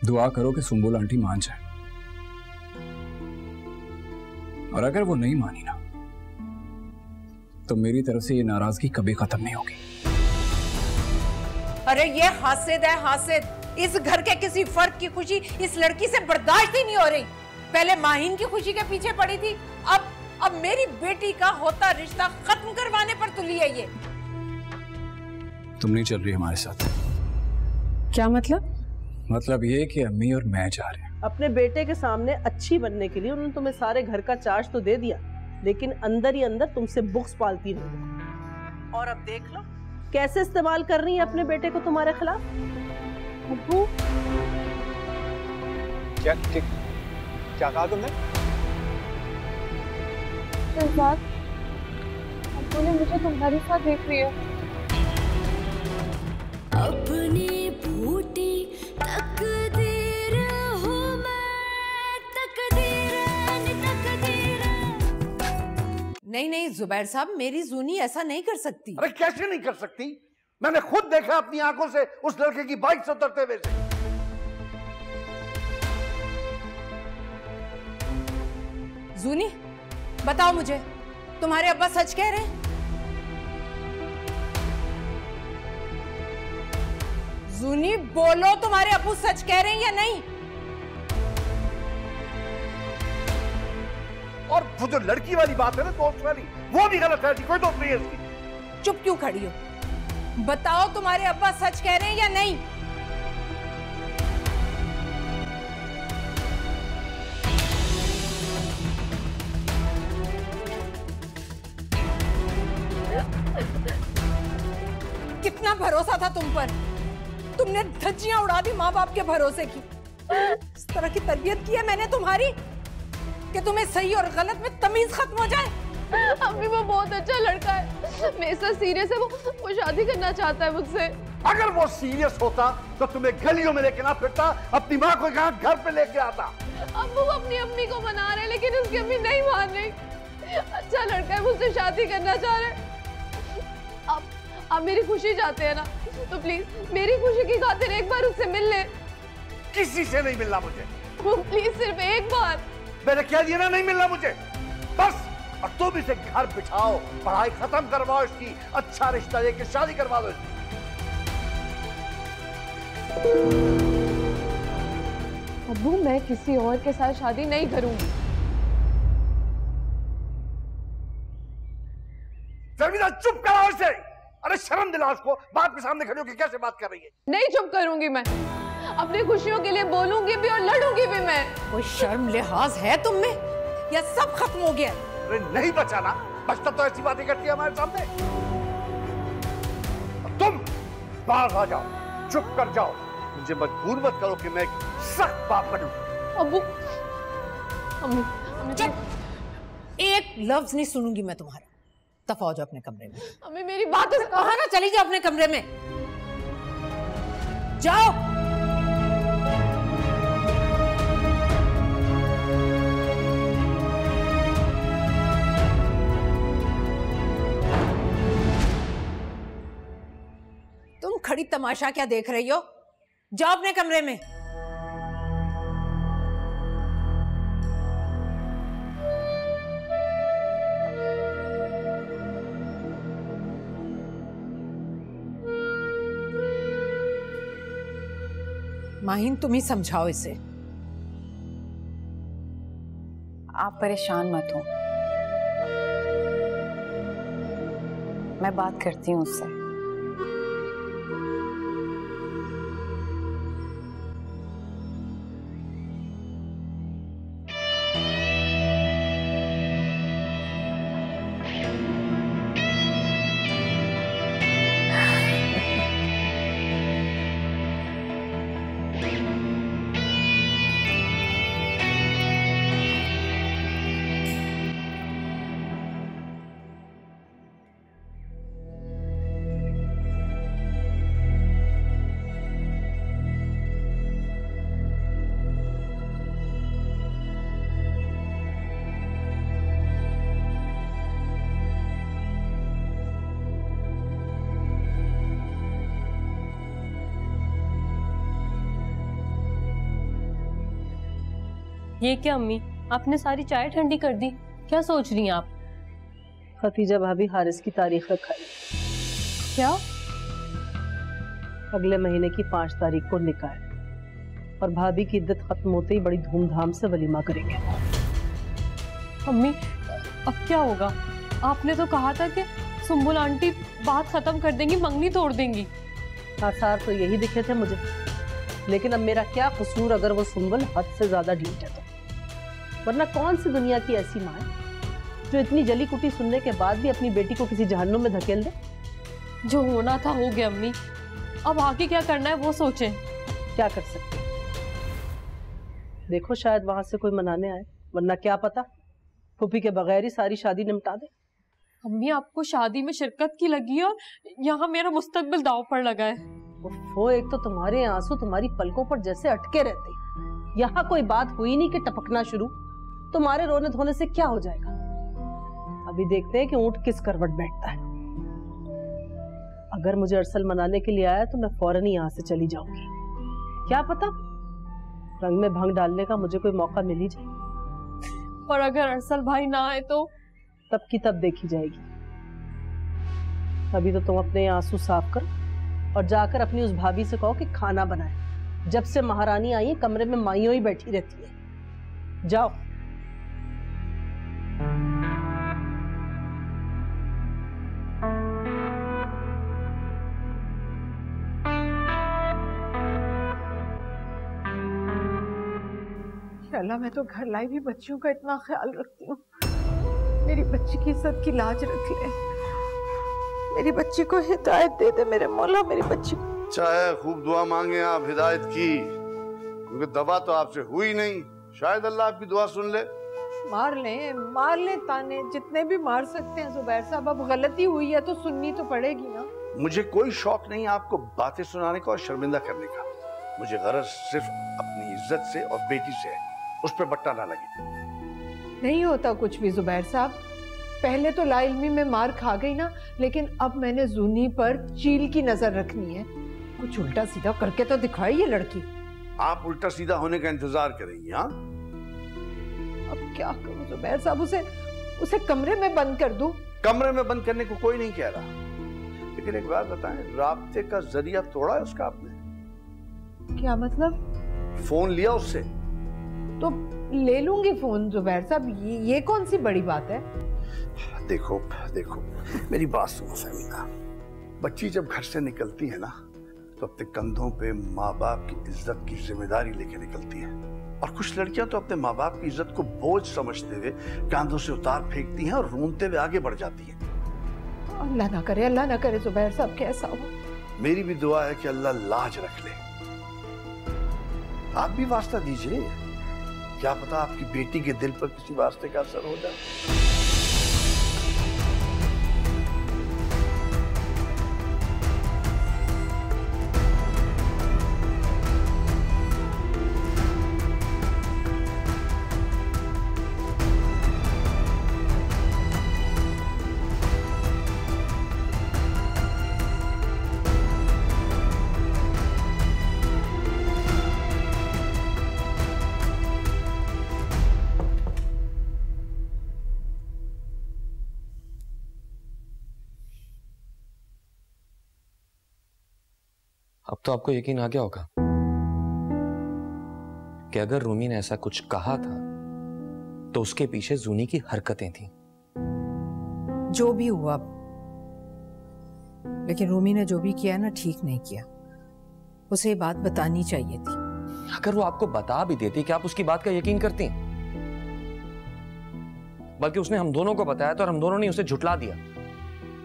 दुआ करो कि सुंबुल आंटी मान जाए, और अगर वो नहीं मानी ना तो मेरी तरफ से ये नाराजगी कभी खत्म नहीं होगी। अरे ये हासिद है हासिद, इस घर के किसी फर्द की खुशी इस लड़की से बर्दाश्त ही नहीं हो रही। पहले माहिन की खुशी के पीछे पड़ी थी, अब मेरी बेटी का होता रिश्ता खत्म करवाने पर तुली है ये। तुम नहीं चल रही हमारे साथ। क्या मतलब? मतलब ये कि अम्मी और मैं जा रहे हैं। अपने बेटे के सामने अच्छी बनने के लिए उन्होंने तुम्हें सारे घर का चार्ज तो दे दिया, लेकिन अंदर ही अंदर तुमसे बुक्स पालती रही। और अब देख लो कैसे इस्तेमाल कर रही है अपने बेटे को तुम्हारे खिलाफ। अब्बू क्या कहा तुमने? अब्बू ने मुझे तुम्हारे साथ देख लिया। अपनी बूटी तकदीर हूँ मैं, तकदीर। नहीं जुबैर साहब, मेरी जूनी ऐसा नहीं कर सकती। अरे कैसे नहीं कर सकती? मैंने खुद देखा अपनी आंखों से उस लड़के की बाइक से उतरते हुए से। जूनी बताओ मुझे, तुम्हारे अब्बा सच कह रहे हैं? जूनी बोलो, तुम्हारे अब्बू सच कह रहे हैं या नहीं? और वो जो लड़की वाली बात है ना, दोस्त वाली, वो भी गलत है। कोई दोस्त नहीं है इसकी। चुप क्यों खड़ी हो? बताओ तुम्हारे अब्बा सच कह रहे हैं या नहीं? कितना भरोसा था तुम पर, तुमने धज्जियां उड़ा दी माँ बाप के भरोसे की। इस तरह की तरबियत की है मैंने तुम्हारी कि तुम्हें सही और गलत में तमीज खत्म हो जाए। अम्मी वो बहुत अच्छा लड़का है, मेरे साथ सीरियस है, वो शादी करना चाहता है मुझसे। अगर वो सीरियस होता तो तुम्हें गलियों में लेके ना फिरता, अपनी माँ को यहाँ घर पे लेके आता। अब वो अपनी अम्मी को मना रहे, लेकिन उसकी अम्मी नहीं मान रही। अच्छा लड़का है, मुझसे शादी करना चाह रहे। आप मेरी खुशी चाहते हैं ना, तो प्लीज मेरी खुशी की खातिर एक बार उससे मिल ले। किसी से नहीं मिलना मुझे। वो प्लीज सिर्फ एक बार। मैंने कह दिया ना, नहीं मिलना मुझे बस। और तुम इसे घर बिठाओ, पढ़ाई खत्म करवाओ इसकी, अच्छा रिश्ता लेके शादी करवा दो इसकी। अब्बू मैं किसी और के साथ शादी नहीं करूंगी। जमीना चुप कराओ इसे। अरे शर्म दिला उसको, बाप के सामने खड़ी होकर कैसे बात कर रही है? नहीं चुप करूंगी मैं, अपनी खुशियों के लिए बोलूंगी भी और लड़ूंगी भी मैं। कोई शर्म लिहाज है तुम में या सब खत्म हो गया? अरे नहीं बचाना, बचता तो ऐसी बातें करती है हमारे सामने। तुम बाहर आ जाओ, चुप कर जाओ, मुझे मजबूर मत करो कि मैं एक सख्त बाप बनूं। अब्बू अम्मी चुप, एक लफ्ज नहीं सुनूंगी मैं तुम्हारा। दफा हो जाओ अपने कमरे में। अम्मी मेरी बात तो कहा ना, चली जाओ अपने कमरे में, जाओ। तुम खड़ी तमाशा क्या देख रही हो? जाओ अपने कमरे में। माहिन तुम ही समझाओ इसे। आप परेशान मत हो, मैं बात करती हूँ उससे। ये क्या अम्मी, आपने सारी चाय ठंडी कर दी? क्या सोच रही हैं आप? खतीजा भाभी हारिस की तारीख रखाई। क्या? अगले महीने की 5 तारीख को निकाह है और भाभी की इद्दत खत्म होते ही बड़ी धूमधाम से वलीमा करेंगे। अम्मी अब क्या होगा? आपने तो कहा था कि सुंबुल आंटी बात खत्म कर देंगी, मंगनी तोड़ देंगी। आसार तो यही दिखे थे मुझे, लेकिन अब मेरा क्या कसूर अगर वो सुंबुल हद से ज्यादा ढीठ है तो? वरना कौन सी दुनिया की ऐसी माँ है जो इतनी जली कुटी सुनने के बाद भी अपनी बेटी को किसी जहन्नुम में धकेल दे? जो होना था हो गया अम्मी, अब आगे क्या करना है वो सोचें। क्या कर सकते? देखो शायद वहां से कोई मनाने आए, वरना क्या पता फूफी के बगैर ही सारी शादी निपटा दे। अम्मी आपको शादी में शिरकत की लगी है और यहाँ मेरा मुस्तकबिल दांव पर लगा है। वो एक तो तुम्हारे आंसू तुम्हारी पलकों पर जैसे अटके रहते। यहाँ कोई बात हुई नहीं कि टपकना शुरू। तुम्हारे रोने धोने से क्या हो जाएगा? अभी देखते हैं कि ऊंट किस करवट बैठता है। अगर मुझे अरसल मनाने के लिए आया तो मैं फौरन ही यहाँ से चली जाऊंगी। क्या पता रंग में भंग डालने का मुझे कोई मौका मिल ही जाए। और अगर अरसल भाई ना आए तो? तब की तब देखी जाएगी। अभी तो तुम अपने आंसू साफ करो और जाकर अपनी उस भाभी से कहो कि खाना बनाए। जब से महारानी आई है कमरे में माइयों ही बैठी रहती है। जाओ। अल्लाह, मैं तो घर लाई भी बच्चियों का इतना ख्याल रखती हूँ। मेरी बच्ची की इज्जत की लाज रख ले। मेरी बच्ची को हिदायत दे दे मेरे मौला, मेरी बच्ची को। चाहे खूब दुआ मांगे आप हिदायत की, क्योंकि दवा तो आपसे हुई नहीं। शायद अल्लाह आपकी दुआ सुन ले। मार ले ताने जितने भी मार सकते हैं जुबैर साहब। अब गलती हुई है तो सुननी तो पड़ेगी ना। मुझे कोई शौक नहीं आपको बातें सुनाने का और शर्मिंदा करने का। मुझे गरज सिर्फ अपनी इज्जत से और बेटी से है, उस पर बट्टा ना लगे। नहीं होता कुछ भी जुबैर साहब। पहले तो लाइल्मी में मार खा गई ना, लेकिन अब मैंने जूनी पर चील की नजर रखनी है। कुछ उल्टा सीधा करके तो दिखाई ये लड़की। आप उल्टा सीधा होने का इंतजार करेंगी? हाँ, अब क्या करूं जुबैर साहब? उसे कमरे में बंद कर दूं? कमरे में बंद करने को कोई नहीं कह रहा, लेकिन एक बात बताएं, राब्ते का जरिया तोड़ा है उसका आपने? क्या मतलब? फोन लिया उससे? तो ले लूंगी फोन जुबैर साहब, ये कौन सी बड़ी बात है? देखो मेरी बात सुनो फहमीदा। बच्ची जब घर से निकलती है ना तो अपने कंधों पे माँ बाप की इज्जत की जिम्मेदारी लेके निकलती है, और कुछ लड़कियां तो अपने माँ बाप की इज्जत को बोझ समझते हुए कांधों से उतार फेंकती हैं और रोते हुए आगे बढ़ जाती हैं। अल्लाह ना करे जुबैर साहब कैसा हो। मेरी भी दुआ है कि अल्लाह लाज रख ले। आप भी वास्ता दीजिए, क्या पता आपकी बेटी के दिल पर किसी वास्ते का असर हो जाए। अब तो आपको यकीन आ गया होगा कि अगर रूमी ने ऐसा कुछ कहा था तो उसके पीछे जूनी की हरकतें थी। जो भी हुआ, लेकिन रूमी ने जो भी किया ना ठीक नहीं किया। उसे ये बात बतानी चाहिए थी। अगर वो आपको बता भी देती कि आप उसकी बात का यकीन करती? बल्कि उसने हम दोनों को बताया तो और हम दोनों ने उसे झुटला दिया,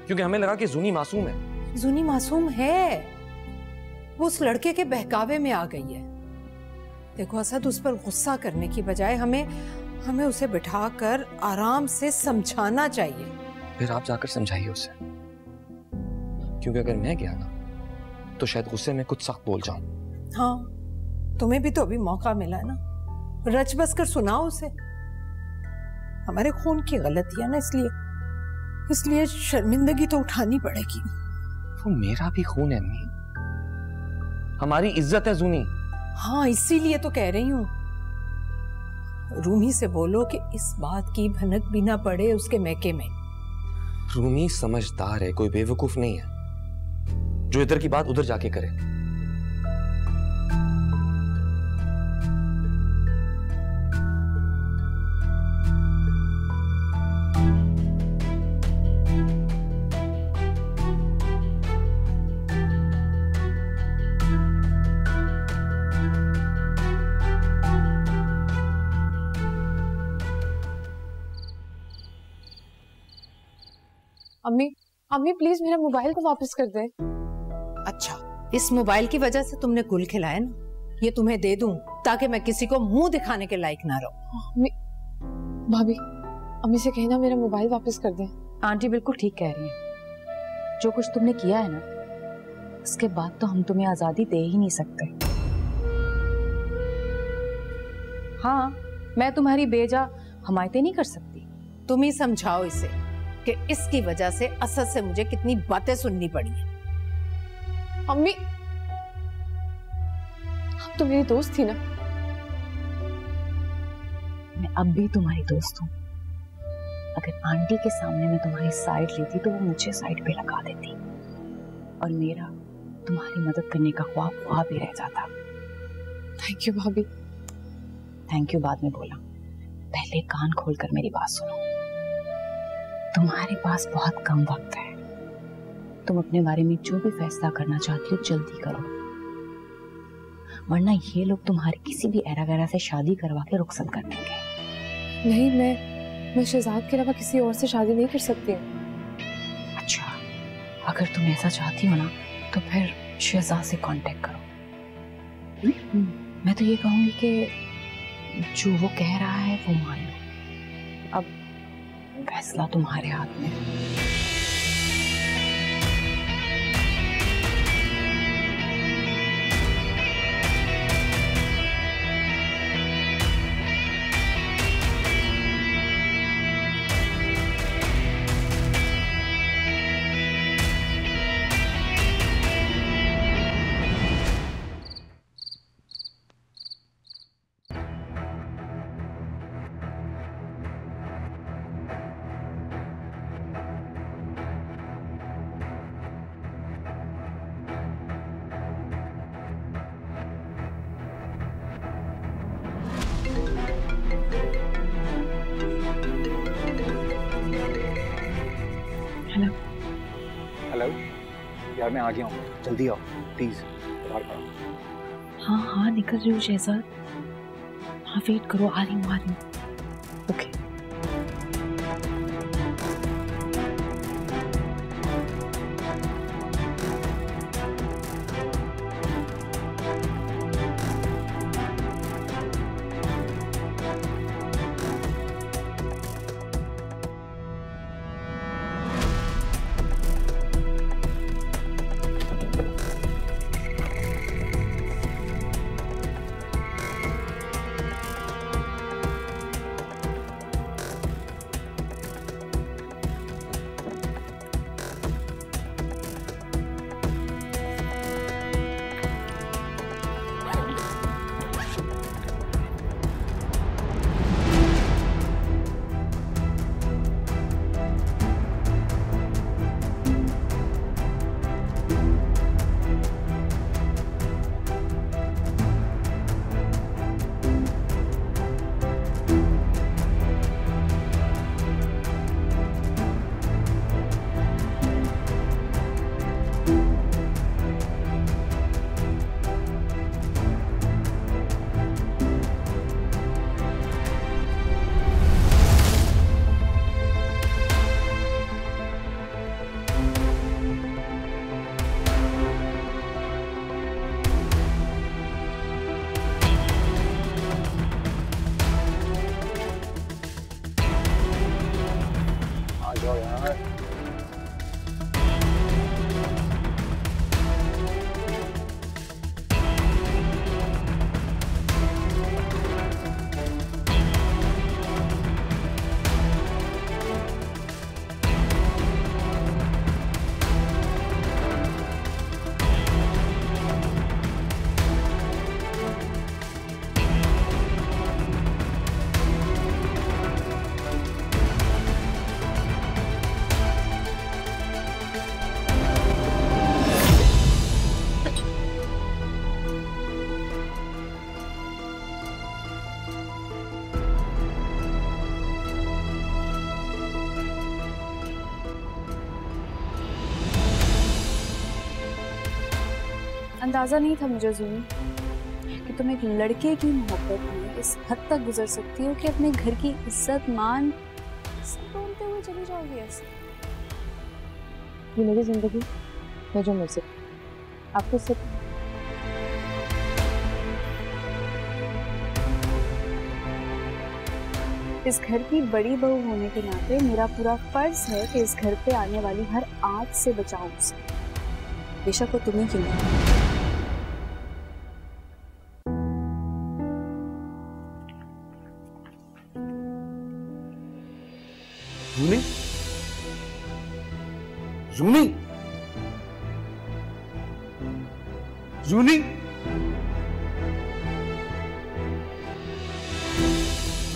क्योंकि हमें लगा कि जूनी मासूम है। जूनी मासूम है, वो उस लड़के के बहकावे में आ गई है। देखो असद, उस पर गुस्सा करने की बजाय हमें उसे बिठाकर आराम से समझाना चाहिए। फिर आप जाकर समझाइए उसे, क्योंकि अगर मैं गया ना तो शायद गुस्से में कुछ सख्त बोल जाऊं। हाँ, तुम्हें भी तो अभी मौका मिला है ना, रच बस कर सुनाओ उसे। हमारे खून की गलती है ना, इसलिए शर्मिंदगी तो उठानी पड़ेगी। वो मेरा भी खून है अम्मी, हमारी इज्जत है जूनी। हाँ, इसीलिए तो कह रही हूँ। रूमी से बोलो कि इस बात की भनक भी ना पड़े उसके मैके में। रूमी समझदार है, कोई बेवकूफ नहीं है जो इधर की बात उधर जाके करे। अम्मी अम्मी प्लीज मेरा मोबाइल को वापस कर दे। अच्छा, इस मोबाइल की वजह से तुमने गुल खिलाया ना, ये तुम्हें दे दूं ताकि मैं किसी को मुंह दिखाने के लायक ना रहूं। अम्मी, भाभी अम्मी से कहना मेरा मोबाइल वापस कर दे। आंटी बिल्कुल ठीक कह रही है, जो कुछ तुमने किया है ना, उसके बाद तो हम तुम्हें आजादी दे ही नहीं सकते। हाँ, मैं तुम्हारी बेजा हमायतें नहीं कर सकती। तुम ही समझाओ इसे कि इसकी वजह से असद से मुझे कितनी बातें सुननी पड़ी हैं। अम्मी, अब तो मेरी दोस्त थी ना। मैं अब भी तुम्हारी दोस्त हूँ। अगर आंटी के सामने मैं तुम्हारी साइड लेती तो वो मुझे साइड पे लगा देती और मेरा तुम्हारी मदद करने का ख्वाब ही रह जाता। थैंक यू भाभी। थैंक यू बाद में बोला, पहले कान खोलकर मेरी बात सुनो। तुम्हारे पास बहुत कम वक्त है। तुम अपने बारे में जो भी फैसला करना चाहती हो जल्दी करो, वरना ये लोग तुम्हारी किसी भी एरा गैरा से शादी करवा के रुखसत कर देंगे। नहीं, मैं शहजाद के अलावा किसी और से शादी नहीं कर सकती। अच्छा, अगर तुम ऐसा चाहती हो ना तो फिर शहजाद से कांटेक्ट करो। मैं तो ये कहूंगी कि जो वो कह रहा है वो मान लो। अब फैसला तुम्हारे हाथ में है। हेलो यार, मैं आ गया हूँ, जल्दी आओ प्लीज। हाँ हाँ निकल रही हूँ शहजाद। हाँ वेट करो, आ रही हूँ। ओके। अंदाजा नहीं था मुझे जूनी कि तुम एक लड़के की मोहब्बत में इस हद तक गुजर सकती हो कि अपने घर की इज्जत मान सब ढूंढते हुए चली जाओगी ऐसे। ये मेरी जिंदगी है जो मुझसे आपको सिर्फ इस घर की बड़ी बहू होने के नाते मेरा पूरा फर्ज है कि इस घर पे आने वाली हर आंच से बचाऊं उसे, बेशक वो तुम्हें क्यों नहीं। जूनी, जूनी, जूनी,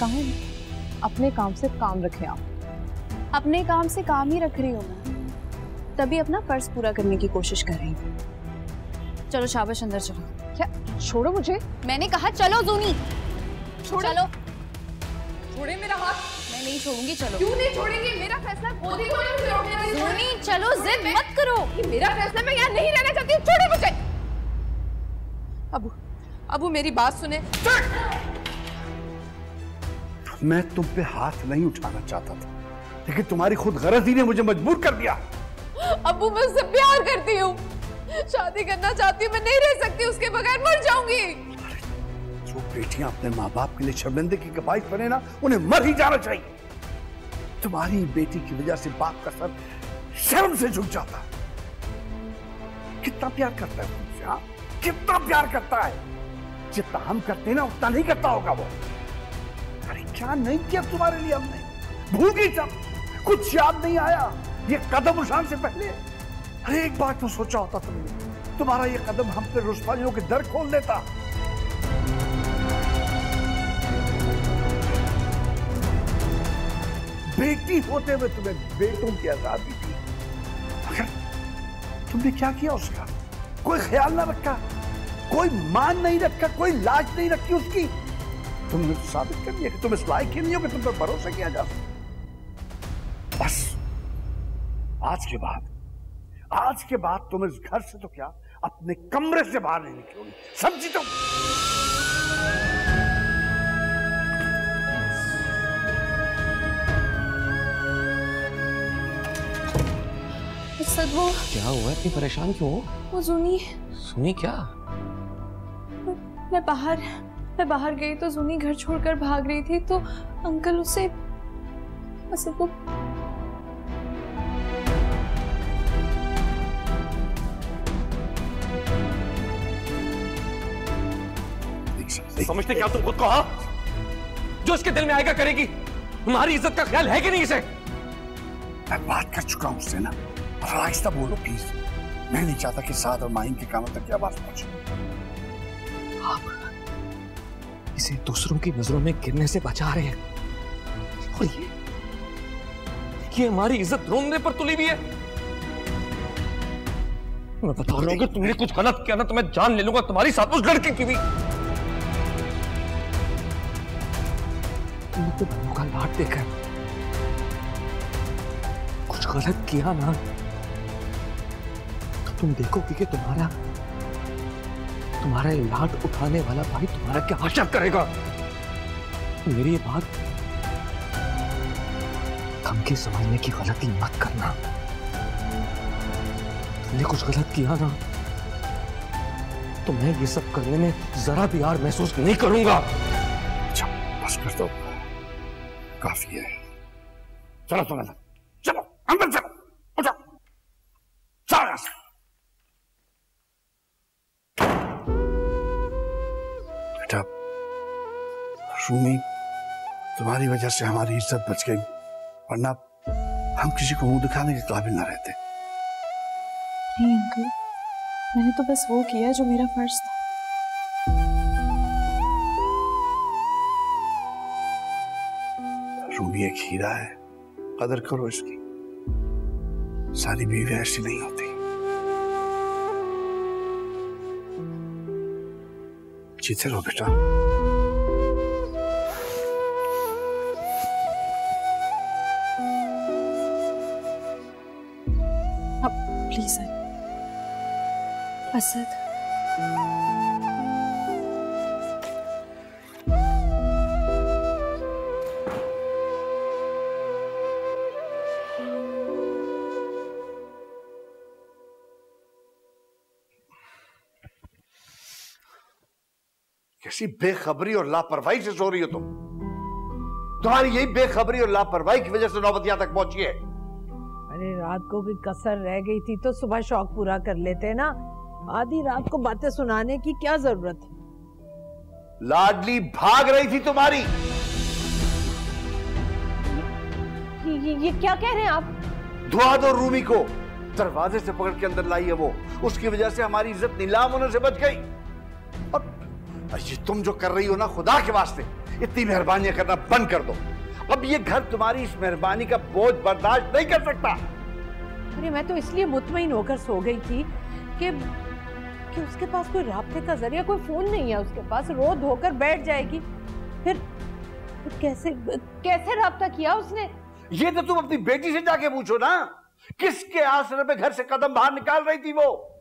कहाँ अपने काम से काम रखे आप। अपने काम से काम ही रख रही हूँ मैं, तभी अपना फर्ज पूरा करने की कोशिश कर रही हूँ। चलो शाबाश अंदर चलो। क्या छोड़ो मुझे, मैंने कहा चलो जूनी चलो। छोड़े मेरा हाथ। मैं नहीं छोड़ूंगी, चलो। क्यों नहीं छोड़ेंगे? मेरा फैसला खुद ही करो। जूनी चलो, जिद मत करो। ये मेरा फैसला, मैं यहाँ नहीं रहना चाहती। छोड़े मुझे। अबू मेरी बात सुने। मैं तुम पे हाथ नहीं उठाना चाहता था, लेकिन तुम्हारी खुद गरजी ने मुझे मजबूर कर दिया। अबू मैं उससे प्यार करती हूँ, शादी करना चाहती हूँ, मैं नहीं रह सकती उसके बगैर, मर जाऊंगी। जो बेटियां अपने माँ बाप के लिए शर्मिंदगी का बाइस बने ना, उन्हें मर ही जाना चाहिए। तुम्हारी बेटी की वजह से बाप का सर शर्म से झुक जाता। कितना प्यार करता है तुमसे? हाँ, कितना प्यार करता है। जितना हम करते हैं ना उतना नहीं करता होगा वो। अरे क्या नहीं किया तुम्हारे लिए हमने, भूल गई सब कुछ, याद नहीं आया ये कदम उठाने से पहले? अरे एक बार तो सोचा होता तुमने, तुम्हारा ये कदम हम पे रुस्वाइयों के दर खोल देता। बेटी होते हुए तुम्हें बेटों की आजादी थी, मगर तुमने क्या किया उसका? कोई ख्याल ना रखा, कोई मान नहीं रखा, कोई लाज नहीं रखी उसकी। तुमने तो साबित कर दिया कि तुम इस लायक ही नहीं हो कि तुम पर भरोसा किया जा सकता। बस आज के बाद तुम इस घर से तो क्या अपने कमरे से बाहर नहीं निकलोगी, समझी तुम? वो क्या हुआ? इतनी परेशान क्यों हो? वो जूनी। सुनी क्या? मैं बाहर गई तो जूनी घर छोड़कर भाग रही थी, तो अंकल उसे वो समझते क्या तुम खुद को? हाँ, जो इसके दिल में आएगा करेगी। तुम्हारी इज्जत का ख्याल है कि नहीं इसे? मैं बात कर चुका हूं उससे ना, और आहिस्ता बोलो प्लीज। मैं नहीं चाहता कि साद और माहिन के कानों तक की आवाज पहुंचे। आप इसे दूसरों की नजरों में गिरने से बचा रहे हैं, और ये हमारी इज्जत रोंदने पर तुली हुई है। मैं बता रहा हूं कि तुमने कुछ गलत किया ना तो मैं जान ले लूंगा तुम्हारी साथ उस लड़के की भी। तुमने तो बहू का लाड देखा, कुछ गलत किया ना तो तुम देखोगे कि तुम्हारा लाड उठाने वाला भाई तुम्हारा क्या आशा करेगा। मेरी ये बात धमकी समझने की गलती मत करना। तुमने कुछ गलत किया ना तो मैं ये सब करने में जरा भी यार महसूस नहीं करूंगा। अच्छा बस कर दो, काफी है। चलो तुम अंदर चलो, अंदर चलो, उठो, चलो यहां से। बेटा रूमी, तुम्हारी वजह से हमारी इज्जत बच गई, वरना हम किसी को मुंह दिखाने के काबिल ना रहते। नहीं अंकल, मैंने तो बस वो किया जो मेरा फर्ज था। रूमी एक हीरा है, कदर करो इसकी। सारी बीवियां ऐसी नहीं होती। जीते रहो बेटा। अब प्लीज असद, कैसी बेखबरी और लापरवाही से सो रही हो तुम? तुम्हारी यही बेखबरी और लापरवाही की वजह से नौबत यहां तक पहुंची है। अरे रात को भी कसर रह गई थी तो सुबह शौक पूरा कर लेते ना। आधी रात को बातें सुनाने की क्या जरूरत है? लाडली भाग रही थी तुम्हारी। ये क्या कह रहे हैं आप? दुआ दो रूमी को, दरवाजे से पकड़ के अंदर लाई है वो। उसकी वजह से हमारी इज्जत नीलाम होने से बच गई। और ये तुम जो कर रही हो ना, खुदा के वास्ते इतनी मेहरबानियां करना बंद कर दो। अब ये घर तुम्हारी इस मेहरबानी का बोझ बर्दाश्त नहीं कर सकता। अरे मैं तो इसलिए मुतमईन होकर सो गई थी कि उसके पास कोई राब्ते का जरिया, कोई फोन नहीं है उसके पास। रो धोकर बैठ जाएगी। फिर कैसे राब्ता किया उसने? ये तो तुम अपनी बेटी से जाके पूछो ना, किसके आसरे पे घर से कदम बाहर निकाल रही थी वो?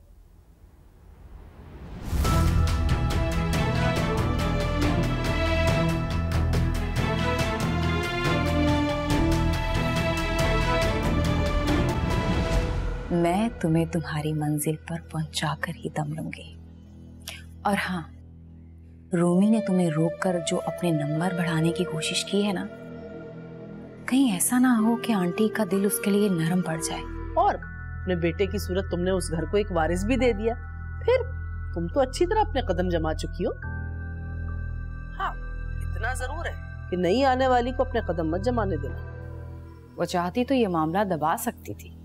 मैं तुम्हें तुम्हारी मंजिल पर पहुंचाकर ही दम लूंगी। और हाँ, रूमी ने तुम्हें रोककर जो अपने नंबर बढ़ाने की कोशिश की है ना, कहीं ऐसा ना हो कि आंटी का दिल उसके लिए नरम पड़ जाए। और अपने बेटे की सूरत तुमने उस घर को एक वारिस भी दे दिया। फिर तुम तो अच्छी तरह अपने कदम जमा चुकी हो। हाँ, इतना जरूर है कि नई आने वाली को अपने कदम मत जमाने देना। वो चाहती तो ये मामला दबा सकती थी,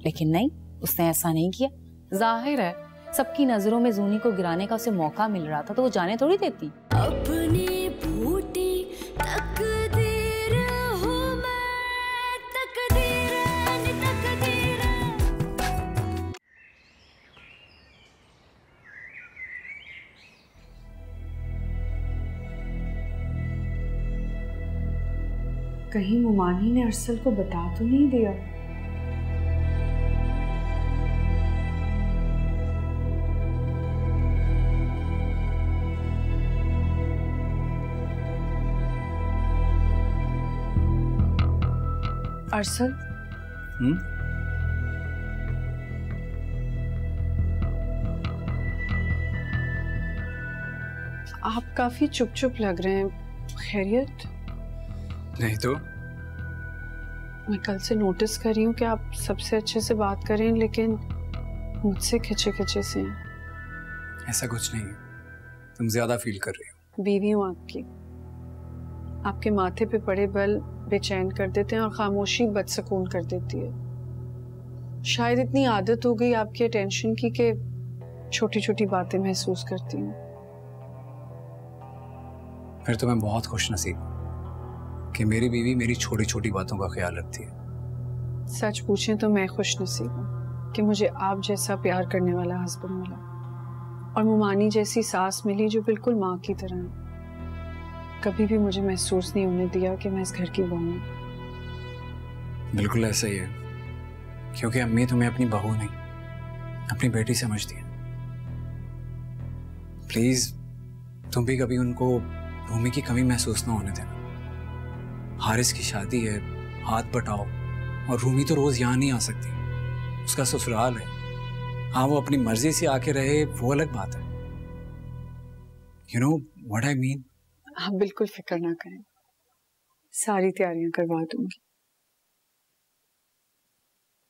लेकिन नहीं, उसने ऐसा नहीं किया। जाहिर है सबकी नजरों में जूनी को गिराने का उसे मौका मिल रहा था, तो वो जाने थोड़ी देती। अपनी बूटी तकदीर हूँ मैं, तकदीर तकदीर। कहीं मुमानी ने अरसल को बता तो नहीं दिया? अरसल, आप काफी चुप चुप लग रहे हैं। खैरियत? नहीं तो। मैं कल से नोटिस कर रही हूँ कि आप सबसे अच्छे से बात करें, लेकिन मुझसे खिंचे खिंचे से हैं। ऐसा कुछ नहीं है, तुम ज्यादा फील कर रही हो। बीवी हूँ आपकी। आपके माथे पे पड़े बल बेचैन कर देते हैं और खामोशी बदसकून कर देती है। शायद इतनी आदत हो गई आपकी अटेंशन की कि छोटी छोटी बातें महसूस करती हूँ। फिर तो मैं बहुत खुश नसीब हूँ कि मेरी बीवी मेरी छोटी छोटी बातों का ख्याल रखती है। सच पूछें तो मैं खुश नसीब हूँ कि मुझे आप जैसा प्यार करने वाला हस्बैंड मिला और मुमानी जैसी सास मिली जो बिल्कुल माँ की तरह है। कभी भी मुझे महसूस नहीं होने दिया कि मैं इस घर की बहू हूं। बिल्कुल ऐसा ही है, क्योंकि अम्मी तुम्हें अपनी बहू नहीं, अपनी बेटी समझती है। प्लीज तुम भी कभी उनको रूमी की कमी महसूस ना होने देना। हारिस की शादी है, हाथ बटाओ। और रूमी तो रोज यहाँ नहीं आ सकती, उसका ससुराल है। हाँ, वो अपनी मर्जी से आके रहे, वो अलग बात है। You know what I mean. आप बिल्कुल फिक्र ना करें, सारी तैयारियां करवा दूंगी।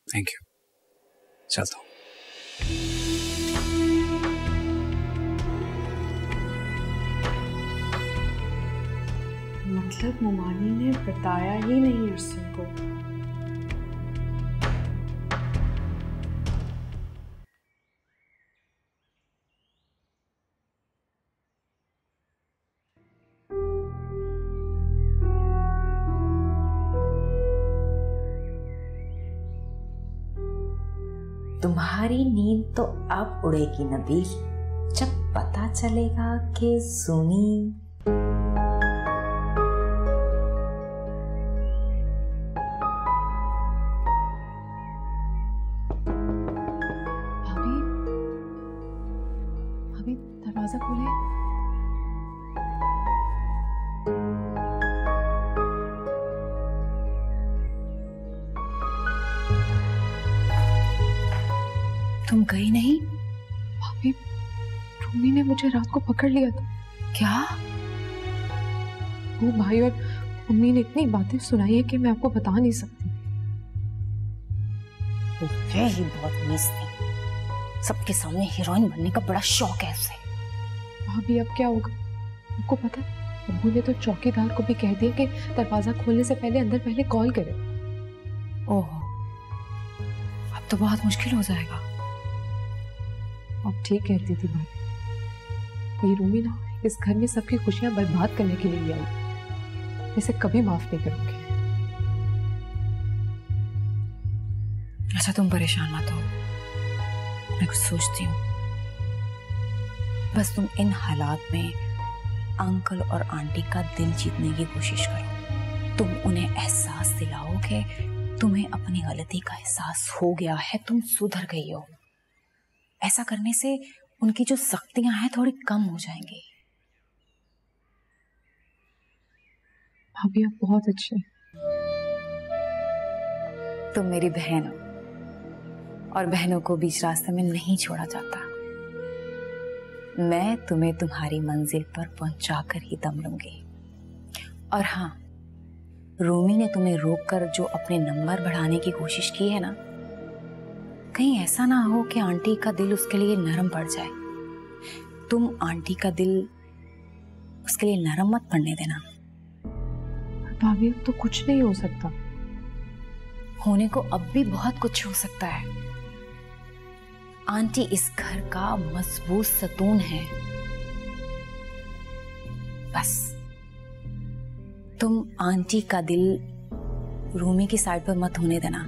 थैंक यू, चलता हूँ। मतलब मुमानी ने बताया ही नहीं अरसल को। तुम्हारी नींद तो अब उड़ेगी नबील, जब पता चलेगा कि सुनी गई नहीं? भाभी, रूमी ने मुझे रात को पकड़ लिया था। क्या? वो भाई और मम्मी ने इतनी बातें सुनाई है कि मैं आपको बता नहीं सकती। वो है ही बहुत मीस थी, सबके सामने हीरोइन बनने का बड़ा शौक है उसे। भाभी अब क्या होगा? आपको पता है अब्बू ने तो चौकीदार को भी कह दिया कि दरवाजा खोलने से पहले पहले कॉल करे। ओह, अब तो बहुत मुश्किल हो जाएगा। अब ठीक कहती थी भाभी, ये रूमी ना इस घर में सबकी खुशियां बर्बाद करने के लिए आई, इसे कभी माफ नहीं करूंगी। अच्छा तुम परेशान मत हो, मैं कुछ सोचती हूँ। बस तुम इन हालात में अंकल और आंटी का दिल जीतने की कोशिश करो। तुम उन्हें एहसास दिलाओ कि तुम्हें अपनी गलती का एहसास हो गया है, तुम सुधर गई हो। ऐसा करने से उनकी जो सख्तियां हैं थोड़ी कम हो जाएंगी। भाभी आप बहुत अच्छे। तुम मेरी बहन हो और बहनों को बीच रास्ते में नहीं छोड़ा जाता। मैं तुम्हें तुम्हारी मंजिल पर पहुंचाकर ही दम लूंगी। और हाँ, रूमी ने तुम्हें रोककर जो अपने नंबर बढ़ाने की कोशिश की है ना, कहीं ऐसा ना हो कि आंटी का दिल उसके लिए नरम पड़ जाए। तुम आंटी का दिल उसके लिए नरम मत पड़ने देना। भाभी अब तो कुछ नहीं हो सकता। होने को अब भी बहुत कुछ हो सकता है। आंटी इस घर का मजबूत सतून है। बस तुम आंटी का दिल रूमी की साइड पर मत होने देना।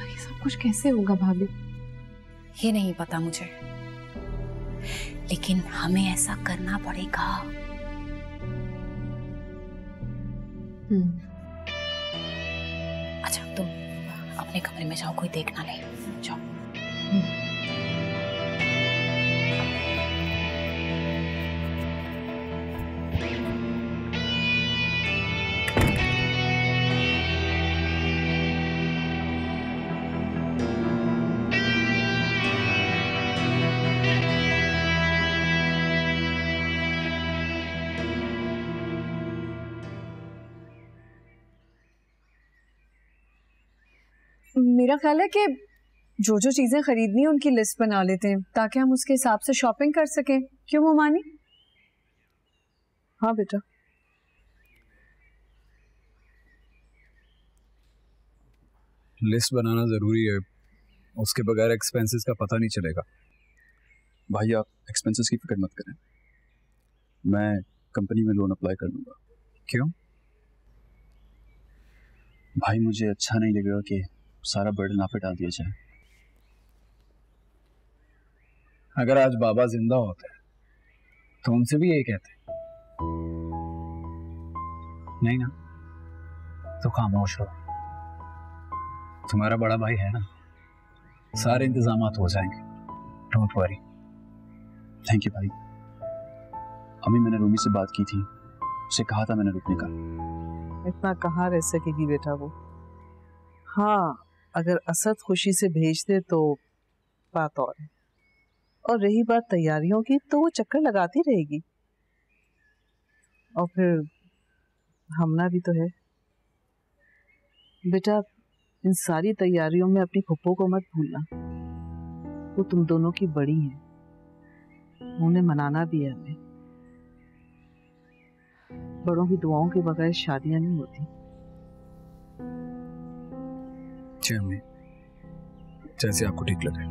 ये सब कुछ कैसे होगा भाभी? ये नहीं पता मुझे, लेकिन हमें ऐसा करना पड़ेगा। अच्छा तुम अपने कमरे में जाओ, कोई देख ना ले। जाओ। मेरा ख्याल है कि जो जो चीजें खरीदनी है उनकी लिस्ट बना लेते हैं ताकि हम उसके हिसाब से शॉपिंग कर सकें। क्यों मोमानी? हाँ बेटा। लिस्ट बनाना जरूरी है, उसके बगैर एक्सपेंसेस का पता नहीं चलेगा। भाई आप एक्सपेंसेस की फिक्र मत करें, मैं कंपनी में लोन अप्लाई कर लूंगा। क्यों? भाई मुझे अच्छा नहीं लगेगा कि सारा बर्डन आप पे डाल दिया जाए। अगर आज बाबा जिंदा होते तो उनसे भी यही कहते, नहीं ना? तो खामोश हो, तुम्हारा बड़ा भाई है ना, सारे इंतजामात हो जाएंगे, डोंट वरी। थैंक यू भाई। अम्मी मैंने रूमी से बात की थी, उसे कहा था मैंने रुकने का। इतना कहाँ रह सकेगी बेटा वो। हाँ, अगर असद खुशी से भेज दे तो बात और है, और रही बात तैयारियों की तो वो चक्कर लगाती रहेगी। और फिर हमना भी तो है बेटा। इन सारी तैयारियों में अपनी फुप्पो को मत भूलना, वो तुम दोनों की बड़ी है, उन्हें मनाना भी है हमें। बड़ों की दुआओं के बगैर शादियां नहीं होती। जी अम्मी, जैसे आपको ठीक लगे।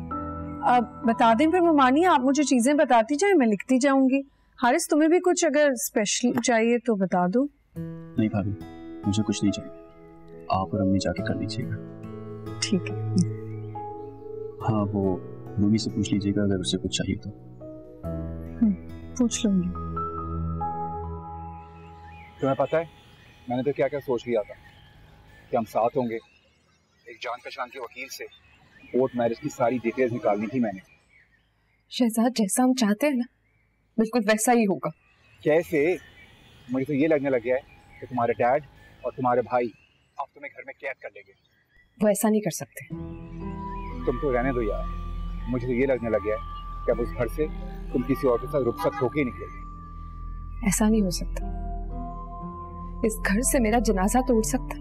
अब बता दें फिर मोमानी, आप मुझे चीजें बताती जाए, मैं लिखती जाऊंगी। हारिस तुम्हें भी कुछ अगर स्पेशल चाहिए तो बता दो। नहीं भाभी, मुझे कुछ नहीं चाहिए, आप और अम्मी जाके कर लीजिएगा। ठीक है। हाँ, वो रूमी से पूछ लीजिएगा अगर उसे कुछ चाहिए तो। पूछ लूंगी। तुम्हें पता है मैंने तो क्या क्या सोच लिया था कि हम साथ होंगे। एक जान पहचान के वकील से कोर्ट मैरिज की सारी डिटेल्स निकालनी थी मैंने। शहजाद, जैसा हम चाहते हैं ना बिल्कुल वैसा ही होगा। कैसे? मुझे तो ये लगने लग गया है कि तुम्हारे डैड और तुम्हारे भाई अब तुम्हें घर में कैद कर लेंगे। वो ऐसा नहीं कर सकते। तुम तो रहने दो यार, मुझे तो ये लगने लग गया है कि अब उस घर से तुम किसी और के साथ रुखसत होके ही निकलोगे। ऐसा नहीं हो सकता। इस घर से मेरा जनाजा तो उठ सकता,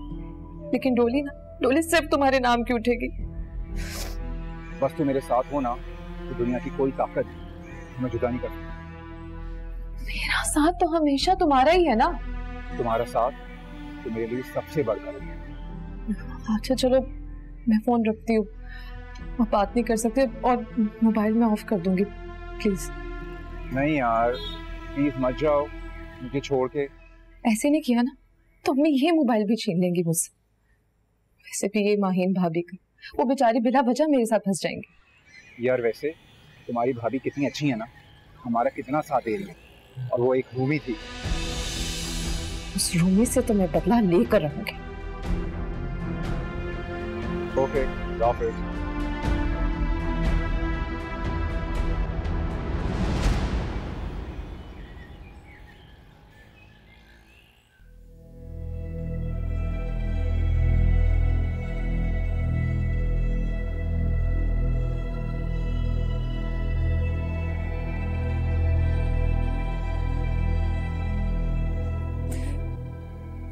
लेकिन डोली ना, डोली सिर्फ तुम्हारे नाम की उठेगी। बस तुम मेरे साथ हो ना, तो दुनिया की कोई ताकत तुम्हें जुदा नहीं कर सकती। मेरा साथ तो हमेशा तुम्हारा ही है ना। तुम्हारा साथ तो मेरे लिए सबसे बढ़कर है। अच्छा चलो, मैं फोन रखती हूँ, आप बात नहीं कर सकते, और मोबाइल में ऑफ कर दूंगी प्लीज। नहीं यार प्लीज मत जाओ मुझे छोड़ के। ऐसे नहीं किया ना तो अम्मी ये मोबाइल भी छीन लेंगी मुझसे। वैसे भी ये माहीन भाभी का, वो बेचारी बिना वजह मेरे साथ फंस जाएंगी। यार वैसे तुम्हारी भाभी कितनी अच्छी है ना, हमारा कितना साथ दे रही है, और वो एक रूमी थी। उस रूमी से तो मैं बदला लेकर रहूंगी। ओके हाफिज।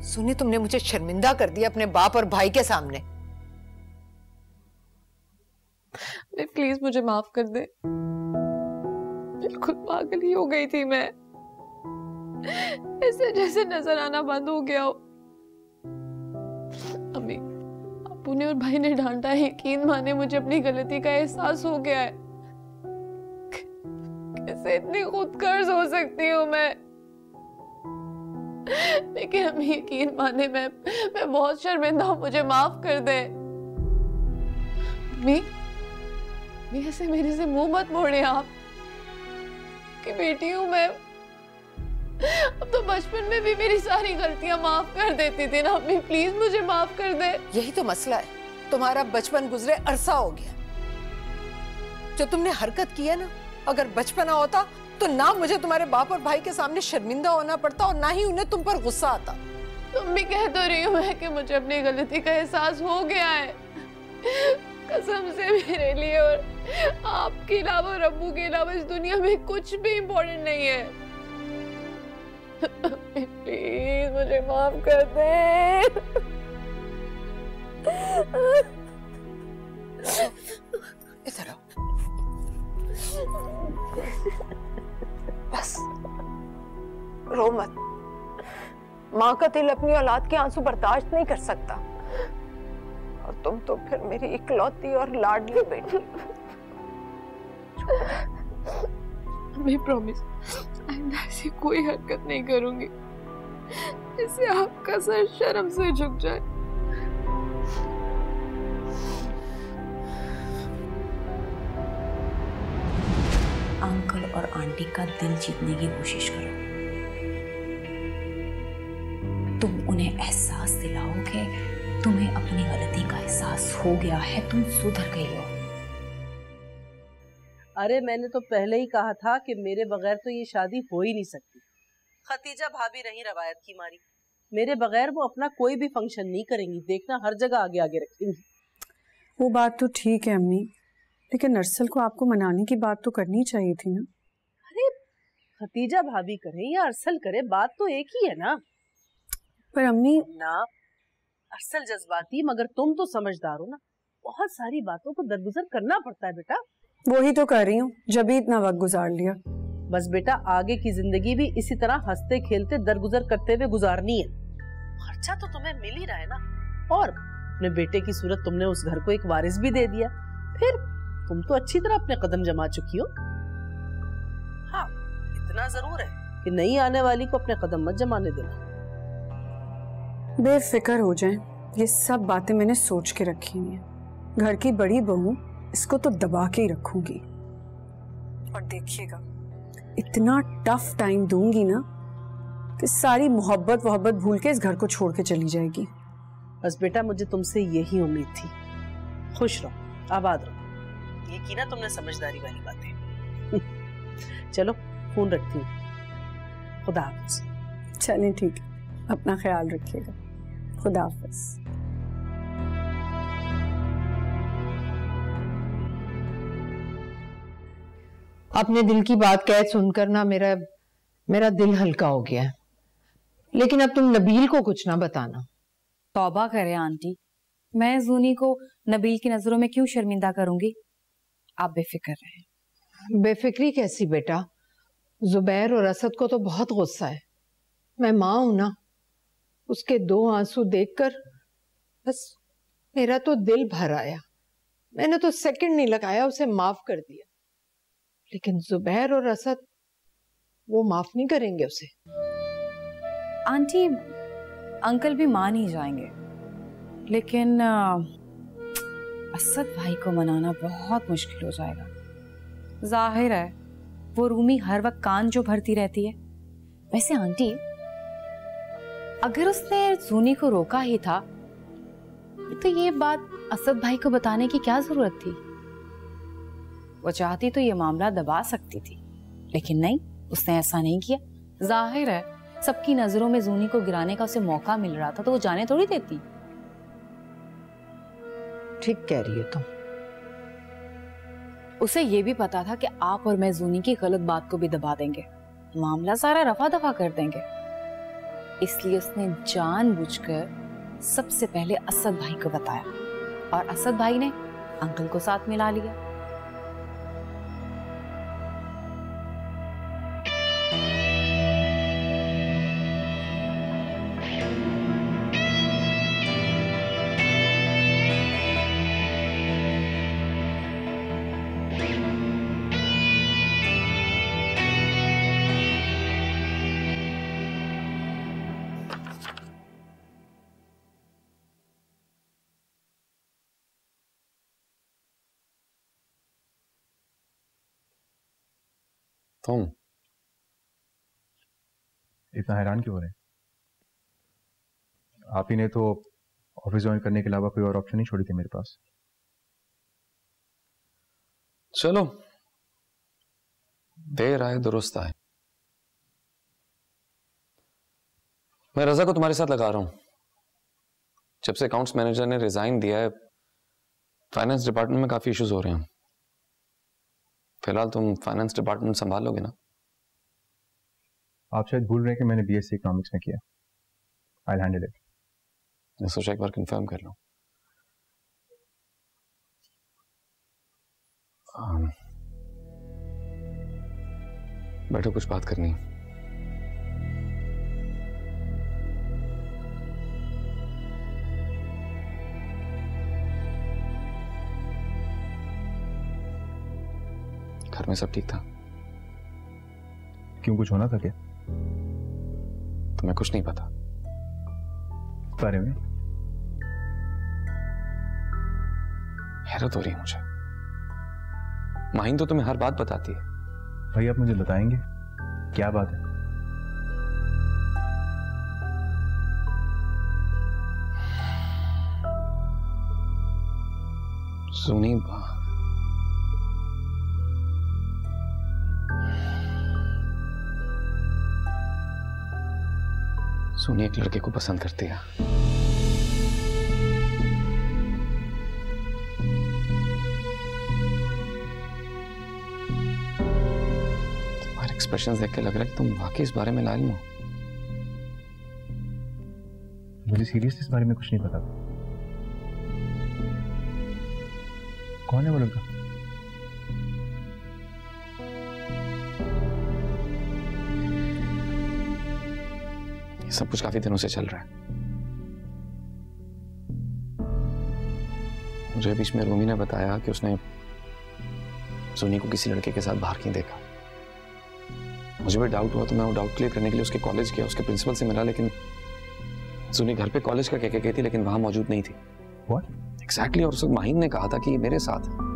सुनी, तुमने मुझे शर्मिंदा कर दिया अपने बाप और भाई के सामने। प्लीज मुझे माफ कर दे, बिल्कुल पागल ही हो गई थी मैं, ऐसे जैसे नजर आना बंद हो गया हो। अम्मी, अब्बू ने और भाई ने डांटा है, यकीन माने मुझे अपनी गलती का एहसास हो गया है। कैसे इतनी खुदगर्ज हो सकती हूँ मैं, लेकिन अम्मी यकीन माने मैं बहुत शर्मिंदा हूँ, मुझे माफ कर दे। अम्मी, ऐसे मेरे से मुंह मत मोड़े आप, कि बेटी हूँ मैं। अब तो बचपन में भी मेरी सारी गलतियां माफ कर देती थी ना अम्मी, प्लीज मुझे माफ कर दे। यही तो मसला है, तुम्हारा बचपन गुजरे अरसा हो गया। जो तुमने हरकत की है ना, अगर बचपना होता तो ना मुझे तुम्हारे बाप और भाई के सामने शर्मिंदा होना पड़ता, और ना ही उन्हें तुम पर गुस्सा आता। तुम भी कह तो रही हो मैं कि मुझे अपनी गलती का एहसास हो गया है, कसम से मेरे लिए और आपके अलावा और अब्बू के अलावा इस दुनिया में कुछ भी इम्पोर्टेंट नहीं है। प्लीज मुझे माफ कर दे। इधर आओ। बस रो मत, माँ का दिल अपनी औलाद के आंसू बर्दाश्त नहीं कर सकता, और तुम तो फिर मेरी इकलौती और लाडली बेटी। मैं प्रॉमिस आइंदा ऐसी कोई हरकत नहीं करूंगी जिससे आपका सर शर्म से झुक जाए। अंकल और आंटी का दिल जीतने की कोशिश करो। तुम उन्हें एहसास दिलाओगे, तुम्हें अपनी गलती का एहसास हो गया है, तुम सुधर गई हो। अरे मैंने तो पहले ही कहा था कि मेरे बगैर तो ये शादी हो ही नहीं सकती। खतीजा भाभी रही रवायत की मारी, मेरे बगैर वो अपना कोई भी फंक्शन नहीं करेंगी, देखना हर जगह आगे आगे रखेंगी। वो बात तो ठीक है अम्मी, लेकिन अरसल को आपको मनाने की बात तो करनी चाहिए थी ना। अरे खतीजा भाभी करे या अरसल करे, बात तो एक ही है ना। पर अम्मी ना, अरसल जज्बाती मगर तुम तो समझदार हो ना, बहुत सारी बातों को दरगुजर करना पड़ता है बेटा। वही तो कर रही हूँ, जब भी इतना वक्त गुजार लिया। बस बेटा आगे की जिंदगी भी इसी तरह हंसते खेलते दरगुजर करते हुए गुजारनी है। खर्चा तो तुम्हें मिल ही रहा है ना, और अपने बेटे की सूरत तुमने उस घर को एक वारिस भी दे दिया, फिर तुम तो अच्छी तरह अपने कदम जमा चुकी हो। हाँ इतना जरूर है कि नई आने वाली को अपने कदम मत जमाने देना। बेफिक्र हो जाए, ये सब बातें मैंने सोच के रखी हैं। घर की बड़ी बहू, इसको तो दबा के ही रखूंगी, और देखिएगा इतना टफ टाइम दूंगी ना कि सारी मोहब्बत भूल के इस घर को छोड़ के चली जाएगी। बस बेटा मुझे तुमसे यही उम्मीद थी। खुश रहो, आबाद रहो, ये की ना तुमने समझदारी वाली बातें। चलो फोन रखती हूँ, खुदा हाफिज। चलें ठीक है, अपना ख्याल रखिएगा, खुदा हाफिज। अपने दिल की बात कह सुनकर ना मेरा दिल हल्का हो गया है। लेकिन अब तुम नबील को कुछ ना बताना। तौबा करें आंटी, मैं जूनी को नबील की नजरों में क्यों शर्मिंदा करूंगी? आप बेफिक्र रहें। बेफिक्री कैसी बेटा, जुबैर और असद को तो बहुत गुस्सा है। मैं माँ हूं ना, उसके 2 आंसू देखकर बस मेरा तो दिल भर आया। मैंने तो सेकंड नहीं लगाया, उसे माफ कर दिया। लेकिन जुबैर और असद वो माफ नहीं करेंगे उसे। आंटी अंकल भी मान ही जाएंगे, लेकिन असद भाई को मनाना बहुत मुश्किल हो जाएगा। जाहिर है वो रूमी हर वक्त कान जो भरती रहती है। वैसे आंटी, अगर उसने जूनी को रोका ही था तो ये बात असद भाई को बताने की क्या जरूरत थी? वो चाहती तो ये मामला दबा सकती थी, लेकिन नहीं, उसने ऐसा नहीं किया। जाहिर है सबकी नजरों में जूनी को गिराने का उसे मौका मिल रहा था, तो वो जाने थोड़ी देती। ठीक कह रही हो तुम। उसे ये भी पता था कि आप और मैं जूनी की गलत बात को भी दबा देंगे, मामला सारा रफा दफा कर देंगे। इसलिए उसने जानबूझकर सबसे पहले असद भाई को बताया, और असद भाई ने अंकल को साथ मिला लिया। तुम इतना हैरान क्यों हो रहे हैं? आप ही ने तो ऑफिस ज्वाइन करने के अलावा कोई और ऑप्शन नहीं छोड़ी थी मेरे पास। चलो, देर आए दुरुस्त आए। मैं रजा को तुम्हारे साथ लगा रहा हूं। जब से अकाउंट्स मैनेजर ने रिजाइन दिया है, फाइनेंस डिपार्टमेंट में काफी इश्यूज हो रहे हैं। फिलहाल तुम फाइनेंस डिपार्टमेंट संभाल लोगे ना? आप शायद भूल रहे हैं कि मैंने बीएससी इकोनॉमिक्स में किया। I will handle it. मैं सोचा एक बार कंफर्म कर लूं। बैठो, कुछ बात करनी है। घर में सब ठीक था? क्यों, कुछ होना था क्या? तुम्हें कुछ नहीं पता बारे में? हैरत हो रही है मुझे। माहिन तो तुम्हें हर बात बताती है। भाई आप मुझे बताएंगे क्या बात है? सुनी सुनी एक लड़के को पसंद करती है। तुम्हारे एक्सप्रेशन देख के लग रहा है कि तुम वाकई इस बारे में लाइल हो। मुझे सीरियसली इस बारे में कुछ नहीं पता। कौन है वो लड़का? सब कुछ काफी दिनों से चल रहा है। मुझे बीच में रूमी ने बताया कि उसने सुनी को किसी लड़के के साथ बाहर क्यों देखा। मुझे भी डाउट हुआ, तो मैं वो डाउट क्लियर करने के लिए उसके कॉलेज गया, उसके प्रिंसिपल से मिला, लेकिन सुनी घर पे कॉलेज का कह के गई थी, लेकिन वहां मौजूद नहीं थी। What? Exactly, और उस वक्त माहिन ने कहा था कि मेरे साथ है।